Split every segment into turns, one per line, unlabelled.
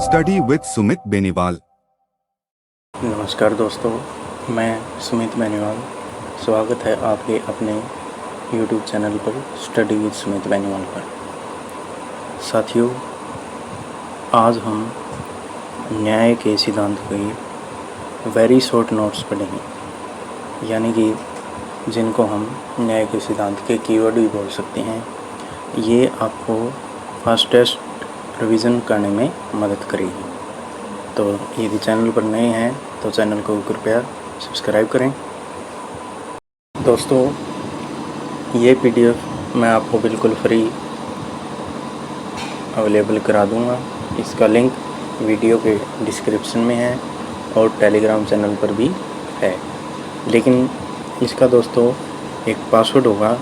Study with Sumit Beniwal.
नमस्कार दोस्तों, मैं सुमित बेनीवाल। स्वागत है आपके अपने YouTube चैनल पर स्टडी विद सुमित बेनीवाल पर। साथियों, आज हम न्याय के सिद्धांत के वेरी शॉर्ट नोट्स पढ़ेंगे, यानी कि जिनको हम न्याय के सिद्धांत के कीवर्ड भी बोल सकते हैं। ये आपको फास्टेस्ट रिवीजन करने में मदद करेगी। तो यदि चैनल पर नए हैं तो चैनल को कृपया सब्सक्राइब करें। दोस्तों, ये PDF मैं आपको बिल्कुल फ्री अवेलेबल करा दूंगा। इसका लिंक वीडियो के डिस्क्रिप्शन में है और टेलीग्राम चैनल पर भी है। लेकिन इसका दोस्तों एक पासवर्ड होगा।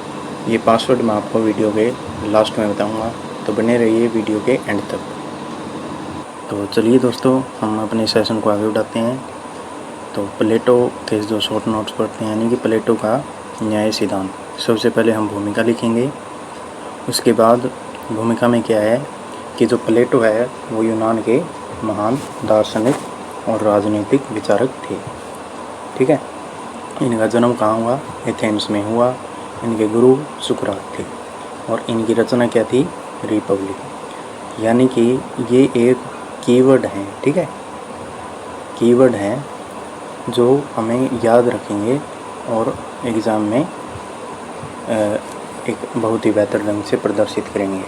ये पासवर्ड मैं आपको वीडियो के लास्ट में बताऊंगा, तो बने रहिए वीडियो के एंड तक। तो चलिए दोस्तों, हम अपने सेशन को आगे बढ़ाते हैं। तो प्लेटो के जो शॉर्ट नोट्स पढ़ते हैं, यानी कि प्लेटो का न्याय सिद्धांत। सबसे पहले हम भूमिका लिखेंगे। उसके बाद भूमिका में क्या है कि जो प्लेटो है वो यूनान के महान दार्शनिक और राजनीतिक विचारक थे। ठीक है। इनका जन्म कहाँ हुआ? एथेंस में हुआ। इनके गुरु सुकरात थे और इनकी रचना क्या थी? रिपब्लिक। यानी कि ये एक कीवर्ड है। ठीक है, कीवर्ड है जो हमें याद रखेंगे और एग्ज़ाम में एक बहुत ही बेहतर ढंग से प्रदर्शित करेंगे।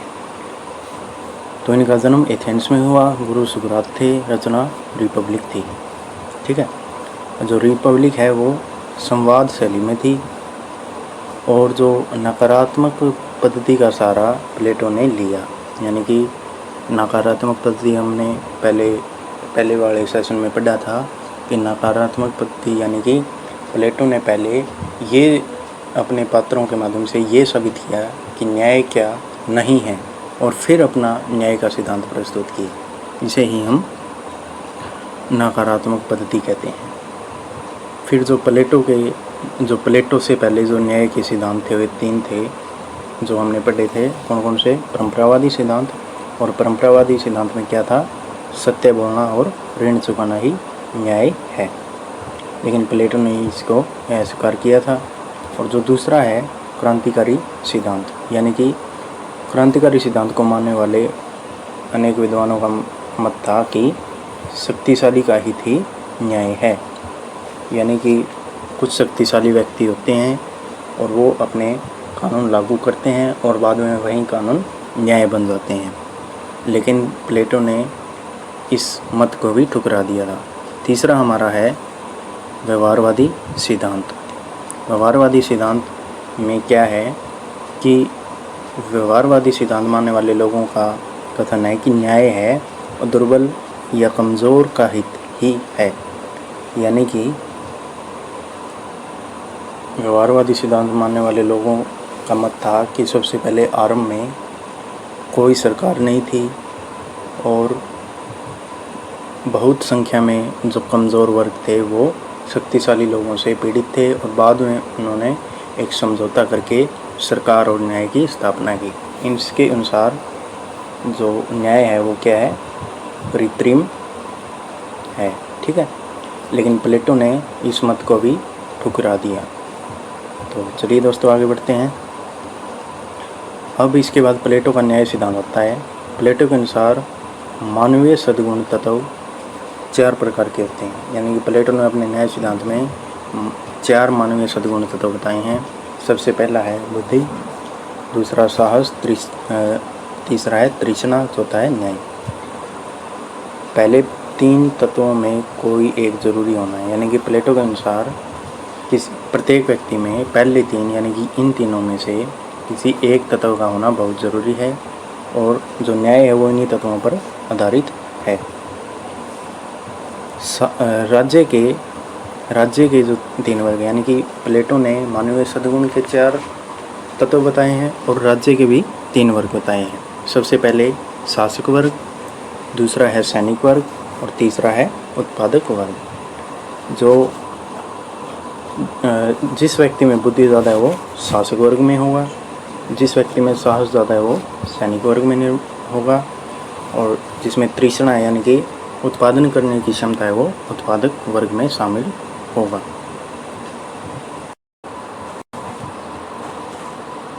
तो इनका जन्म एथेंस में हुआ, गुरु सुकरात थे, रचना रिपब्लिक थी। ठीक है। जो रिपब्लिक है वो संवाद शैली में थी और जो नकारात्मक पद्धति का सहारा प्लेटो ने लिया। यानी कि नकारात्मक पद्धति हमने पहले वाले सेशन में पढ़ा था कि नकारात्मक पद्धति यानी कि प्लेटो ने पहले ये अपने पात्रों के माध्यम से ये साबित किया कि न्याय क्या नहीं है और फिर अपना न्याय का सिद्धांत प्रस्तुत किया। इसे ही हम नकारात्मक पद्धति कहते हैं। फिर जो प्लेटो से पहले जो न्याय के सिद्धांत थे वे 3 थे जो हमने पढ़े थे। कौन कौन से? परंपरावादी सिद्धांत। और परंपरावादी सिद्धांत में क्या था? सत्य बोलना और ऋण चुकाना ही न्याय है। लेकिन प्लेटो ने इसको अस्वीकार किया था। और जो दूसरा है क्रांतिकारी सिद्धांत, यानी कि क्रांतिकारी सिद्धांत को मानने वाले अनेक विद्वानों का मत था कि शक्तिशाली का ही थी न्याय है। यानी कि कुछ शक्तिशाली व्यक्ति होते हैं और वो अपने कानून लागू करते हैं और बाद में वही कानून न्याय बन जाते हैं। लेकिन प्लेटो ने इस मत को भी ठुकरा दिया था। तीसरा हमारा है व्यवहारवादी सिद्धांत। व्यवहारवादी सिद्धांत में क्या है कि व्यवहारवादी सिद्धांत मानने वाले लोगों का कथन है कि न्याय है और दुर्बल या कमज़ोर का हित ही है। यानी कि व्यवहारवादी सिद्धांत मानने वाले लोगों का मत था कि सबसे पहले आरंभ में कोई सरकार नहीं थी और बहुत संख्या में जो कमज़ोर वर्ग थे वो शक्तिशाली लोगों से पीड़ित थे और बाद में उन्होंने एक समझौता करके सरकार और न्याय की स्थापना की। इसके अनुसार जो न्याय है वो क्या है? कृत्रिम है। ठीक है। लेकिन प्लेटो ने इस मत को भी ठुकरा दिया। तो चलिए दोस्तों, आगे बढ़ते हैं। अब इसके बाद प्लेटो का न्याय सिद्धांत होता है। प्लेटो के अनुसार मानवीय सद्गुण तत्व 4 प्रकार के होते हैं। यानी कि प्लेटो ने अपने न्याय सिद्धांत में 4 मानवीय सद्गुण तत्व बताए हैं। सबसे पहला है बुद्धि, दूसरा साहस, तीसरा है तृष्णा, चौथा है न्याय। पहले 3 तत्वों में कोई एक जरूरी होना है। यानी कि प्लेटो के अनुसार प्रत्येक व्यक्ति में पहले 3 यानी कि इन तीनों में से किसी एक तत्व का होना बहुत ज़रूरी है और जो न्याय है वो इन्हीं तत्वों पर आधारित है। राज्य के जो 3 वर्ग, यानी कि प्लेटो ने मानवीय सद्गुण के 4 तत्व बताए हैं और राज्य के भी 3 वर्ग बताए हैं। सबसे पहले शासक वर्ग, दूसरा है सैनिक वर्ग और तीसरा है उत्पादक वर्ग। जो जिस व्यक्ति में बुद्धि ज़्यादा है वो शासक वर्ग में होगा, जिस व्यक्ति में साहस ज़्यादा है वो सैनिक वर्ग में होगा और जिसमें तृष्णा यानी कि उत्पादन करने की क्षमता है वो उत्पादक वर्ग में शामिल होगा।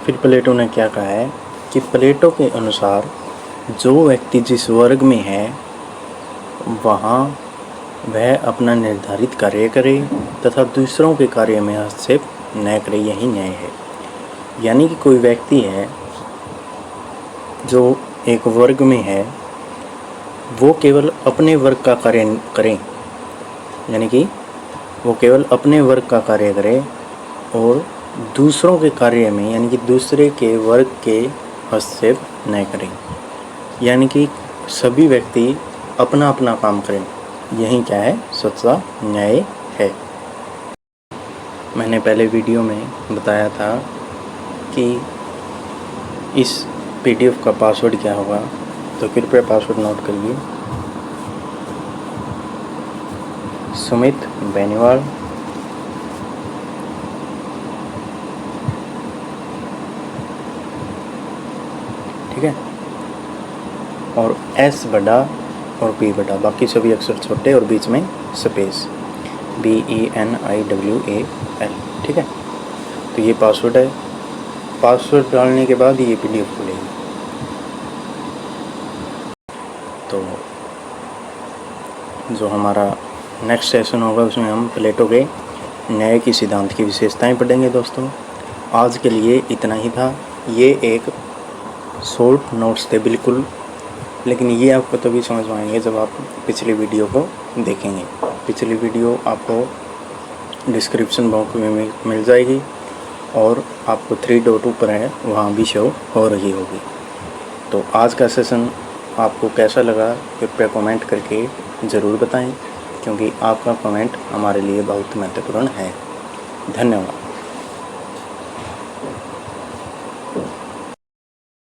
फिर प्लेटो ने क्या कहा है कि प्लेटो के अनुसार जो व्यक्ति जिस वर्ग में है वहाँ वह अपना निर्धारित कार्य करे तथा दूसरों के कार्य में हस्तक्षेप न करे, यही न्याय है। यानी कि कोई व्यक्ति है जो एक वर्ग में है वो केवल अपने वर्ग का कार्य करें, यानी कि वो केवल अपने वर्ग का कार्य करे और दूसरों के कार्य में यानी कि दूसरे के वर्ग के हस्तक्षेप न करें, यानी कि सभी व्यक्ति अपना अपना काम करें, यही क्या है सच्चा न्याय है। मैंने पहले वीडियो में बताया था कि इस PDF का पासवर्ड क्या होगा, तो कृपया पासवर्ड नोट करिए। सुमित बेनीवाल, ठीक है, और S बड़ा और P बड़ा, बाकी सभी अक्षर छोटे और बीच में स्पेस BENIWAL, ठीक है। तो ये पासवर्ड है। पासवर्ड डालने के बाद ये PDF खुलेगी। तो जो हमारा नेक्स्ट सेशन होगा उसमें हम प्लेटो के न्याय की सिद्धांत की विशेषताएं पढ़ेंगे। दोस्तों आज के लिए इतना ही था। ये एक शॉर्ट नोट्स थे बिल्कुल, लेकिन ये आपको तभी समझ में आएंगे जब आप पिछली वीडियो को देखेंगे। पिछली वीडियो आपको डिस्क्रिप्शन बॉक्स में मिल जाएगी और आपको 3 डॉट ऊपर है वहाँ भी शो हो रही होगी। तो आज का सेशन आपको कैसा लगा कृपया कमेंट करके ज़रूर बताएं, क्योंकि आपका कमेंट हमारे लिए बहुत महत्वपूर्ण है। धन्यवाद।